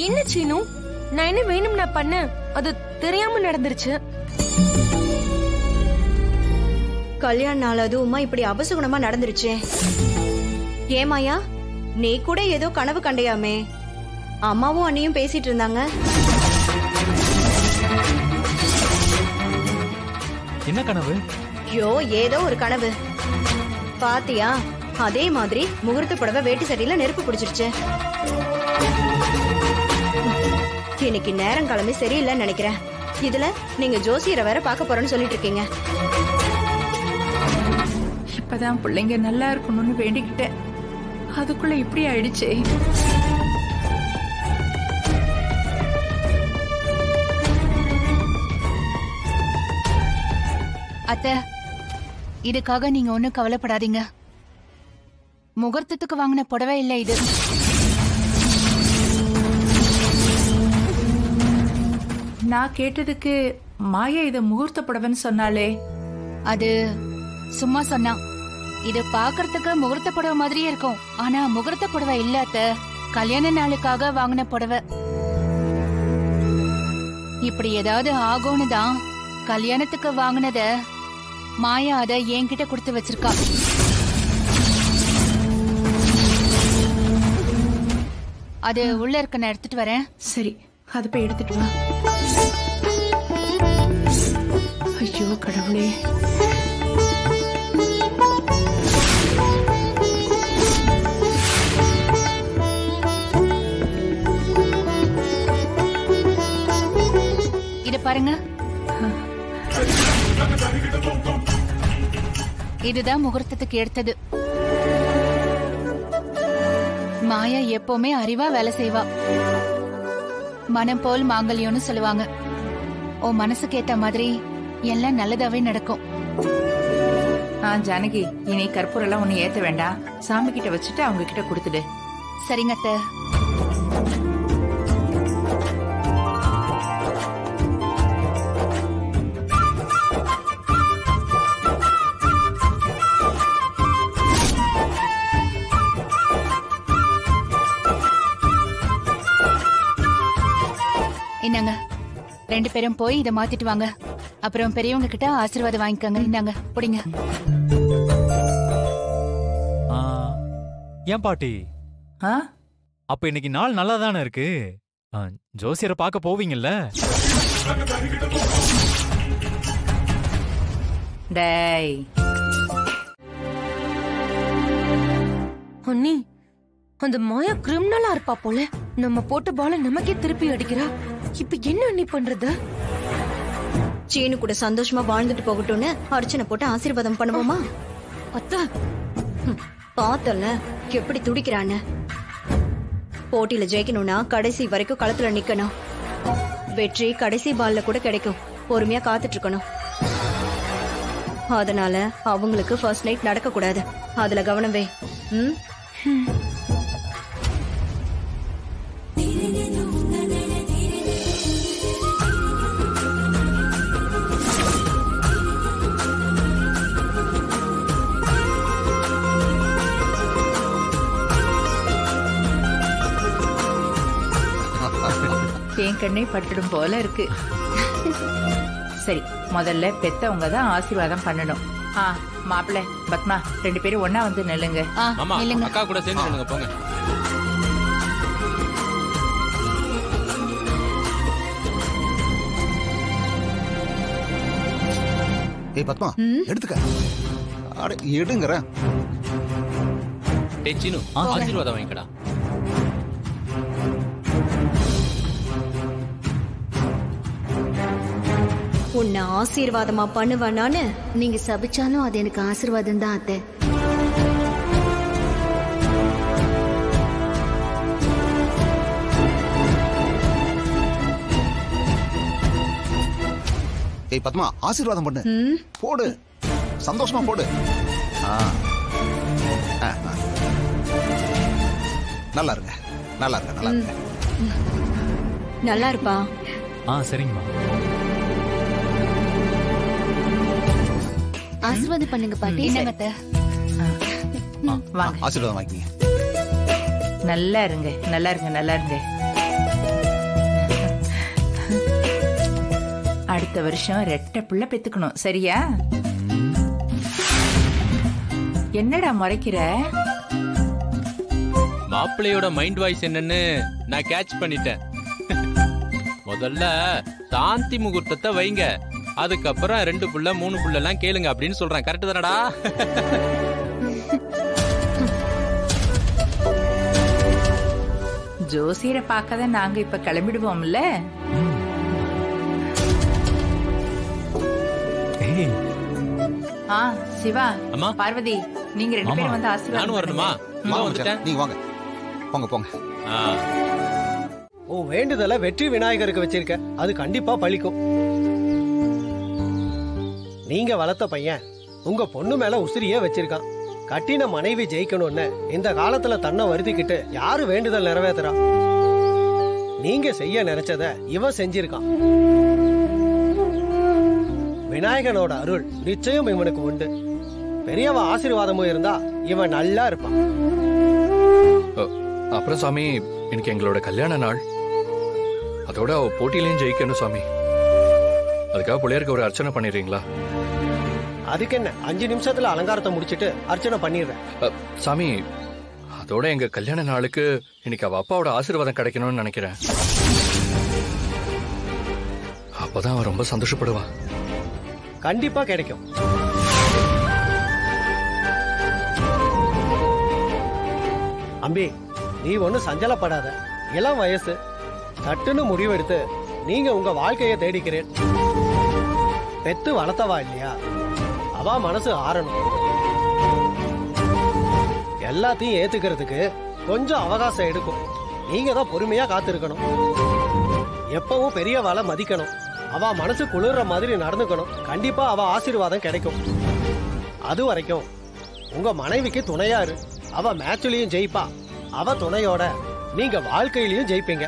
என்ன சீனு, நான் என்ன வேணும் நான் பண்ண, அது தெரியாம நடந்துருச்சு. கல்யாண நாள் அதுவுமா இப்படி அபசகுணமா நடந்துருச்சே. ஏமாயா, நீ கூட ஏதோ கனவு கண்டையாமே? அம்மாவும் அண்ணியும் பேசிட்டு இருந்தாங்க. என்ன கனவு? யோ, ஏதோ ஒரு கனவு. பாத்தியா, அதே மாதிரி முகூர்த்த புடவை வேட்டி சட்டியில நெருப்பு பிடிச்சிருச்சு. இன்னைக்கு நேரம் கிளம்பி சரியில்லைன்னு நினைக்கிறேன். இதுல நீங்க ஜோசியரை வேற பார்க்க போறேன்னு சொல்லிட்டு இருக்கீங்க. இப்பதான் பிள்ளைங்க நல்லா இருக்கணும்னு வேண்டிக்கிட்டேன், அதுக்குள்ள இப்படி ஆயிடுச்சே. அத்தை, இதுக்காக நீங்க ஒண்ணும் கவலைப்படாதீங்க. முகூர்த்தத்துக்கு வாங்கின புடவை இல்ல இது. நான் கேட்டதுக்கு மாயா இத முகூர்த்த புடவைன்னு சொன்னாலே. அது சும்மா சொன்னா. இது பாக்குறதுக்கு முகூர்த்த புடவை மாதிரியே இருக்கும், ஆனா முகூர்த்த புடவை இல்ல அத்தை. கல்யாண நாளுக்காக வாங்கின புடவை. இப்படி ஏதாவது ஆகும்னு தான் கல்யாணத்துக்கு வாங்கினத மாயா அத என்கிட்ட கொடுத்து வச்சிருக்கா. அது உள்ள இருக்க நான் எடுத்துட்டு வரேன். சரி, அது போய் எடுத்துட்டு வா. ஐயோ கடவுளே. இத பாருங்க, இதுதான் முகூர்த்தத்துக்கு எடுத்தது. மாயா எப்பவுமே அறிவா வேலை செய்வா. மனம் போல் மாங்கல்யம்னு சொல்லுவாங்க. உன் மனசுக்கு ஏத்த மாதிரி எல்லாம் நல்லதாவே நடக்கும். ஜானகி, இனி கற்பூரம் எல்லாம் ஒண்ணு ஏத்த வேண்டாம். சாமி கிட்ட வச்சுட்டு அவங்க கிட்ட கொடுத்துடு. சரிங்க அத்தை. என்னங்க, 2 பேரும் போய் இதை மாத்திட்டு வாங்க. அப்புறம் பெரியவங்க கிட்ட ஆசீர்வாதம் வாங்கிக்கோங்க. இந்தாங்க, புடிங்க. ஏன் பாட்டி, அப்ப இன்னைக்கு நாள் நல்லா தானே இருக்கு? ஜோசியரை பார்க்க போவீங்கல்ல? டேய் அண்ணி, அந்த மாயா கிரிமினலா இருப்பா போல. நம்ம போட்ட பால நமக்கே திருப்பி அடிக்கிறா. இப்ப என்ன அண்ணி பண்றது? சீனு கூட சந்தோஷமா வாழ்ந்துட்டு போகட்டும்னு அர்ச்சனை போட்டு ஆசீர்வாதம் பண்ணுவோமா? அத்தா, பார்த்தல எப்படி துடிக்கிறான்னு. போட்டியில ஜெயிக்கணும்னா கடைசி வரைக்கும் களத்துல நிக்கணும். வெற்றி கடைசி பால்ல கூட கிடைக்கும். பொறுமையா காத்துட்டு இருக்கணும். அதனால அவங்களுக்கு ஃபர்ஸ்ட் நைட் நடக்க கூடாது. அதுல கவனம் வை. என் கண்ணே பட்டுடும் போல இருக்கு. சரி, முதல்ல பெத்தவங்க தான் ஆசீர்வாதம் பண்ணணும். மாப்பிள்ளை பத்மா 2 பேரும் ஒன்னா வந்து நில்லுங்க. அக்கா கூட சேர்ந்து நில்லுங்க, போங்க. ஏய் பத்மா, எடுத்துக்க. அட எடுங்கற. டேய் சீனு, ஆசீர்வாதம் வாங்கிக்கடா. உன்னை ஆசீர்வாதமா பண்ணுவானான்னு? நீங்க சபிச்சாலும் அது எனக்கு ஆசீர்வாதம் தான் அத்தை. ஏய் பத்மா, ஆசீர்வாதம் பண்ணு. போடு, சந்தோஷமா போடு. நல்லா இருங்க, நல்லா இருங்க, நல்லா இருங்க. நல்லா இருப்பா. சரிங்கம்மா. ஆசீர்வாதம் பண்ணுங்க பாட்டி. ஆசீர்வாதம் வாங்கிங்க. நல்லா இருங்க, நல்லா இருங்க, நல்லா இருங்க. அடுத்த வருஷம் ரெட்டை பிள்ளை பெத்துக்கணும், சரியா? என்னடா முறைக்கிற? மாப்பிள்ளையோட மைண்ட் வாய்ஸ் என்னன்னு நான் கேட்ச் பண்ணிட்டேன். முதல்ல சாந்தி முகூர்த்தத்தை வைங்க, அதுக்கப்புறம் 2 புள்ள 3 புள்ள எல்லாம் கேளுங்க அப்படின்னு சொல்றேன். கரெக்ட் தானடா? ஜோசியரை பார்க்கதான் நாங்க இப்ப கிளம்பிடுவோம்ல. சிவா, அம்மா, பார்வதி, நீங்க 2 பேரும் வந்து ஆசீர்வாதம். நானும் வரணுமா? வந்துட்டேன். நீங்க வாங்க, போங்க போங்க. ஓ, வேண்டுதல வெற்றி விநாயகருக்கு வச்சிருக்க, அது கண்டிப்பா பழிக்கும். நீங்க வளர்த்த பையன் உங்க பொண்ணு மேல உசிரியே வச்சிருக்கான். கட்டின மனைவி ஜெயிக்கணும்னு இந்த காலத்துல தன்னை வருத்திக்கிட்டு யாரு வேண்டுதல் நிறைவேத்துறா? நீங்க செய்ய நினைச்சத இவன் செஞ்சிருக்கான். விநாயகனோட அருள் நிச்சயம் இவனுக்கு உண்டு. பெரியவ ஆசீர்வாதமும் இருந்தா இவன் நல்லா இருப்பான். அப்புறம் சாமி, எனக்கு எங்களோட கல்யாண நாள், அதோட போட்டியிலையும் ஜெயிக்கணும் சாமி. அதுக்காக பிள்ளையாருக்கு ஒரு அர்ச்சனை பண்ணிடுறீங்களா? அதுக்கு என்ன, 5 நிமிஷத்துல அலங்காரத்தை முடிச்சிட்டு அர்ச்சனை பண்ணிடுறேன். சாமி, அதோட எங்க கல்யாண நாளுக்கு இன்னைக்கு அவ அப்பாவோட ஆசீர்வாதம் கிடைக்கணும்னு நினைக்கிறேன். அப்பதான் அவன் ரொம்ப சந்தோஷப்படுவான். கண்டிப்பா கிடைக்கும். அம்பி, நீ ஒண்ணு சஞ்சலப்படாத. இளம் வயசு, சட்டுன்னு முடிவெடுத்து நீங்க உங்க வாழ்க்கையை தேடிக்கிறேன். பெத்து வளர்த்தவா இல்லையா, அவ மனசு ஆறணும். எல்லாத்தையும் ஏத்துக்கிறதுக்கு கொஞ்சம் அவகாசம் எடுக்கும். நீங்க தான் பொறுமையா காத்திருக்கணும். எப்பவும் பெரியவாளை மதிக்கணும். அவ மனசு குளிர்ற மாதிரி நடந்துக்கணும். கண்டிப்பா அவ ஆசீர்வாதம் கிடைக்கும். அது வரைக்கும் உங்க மனைவிக்கு துணையா இரு. அவ மேட்ச்லயும் ஜெயிப்பா. அவ துணையோட நீங்க வாழ்க்கையிலயும் ஜெயிப்பீங்க.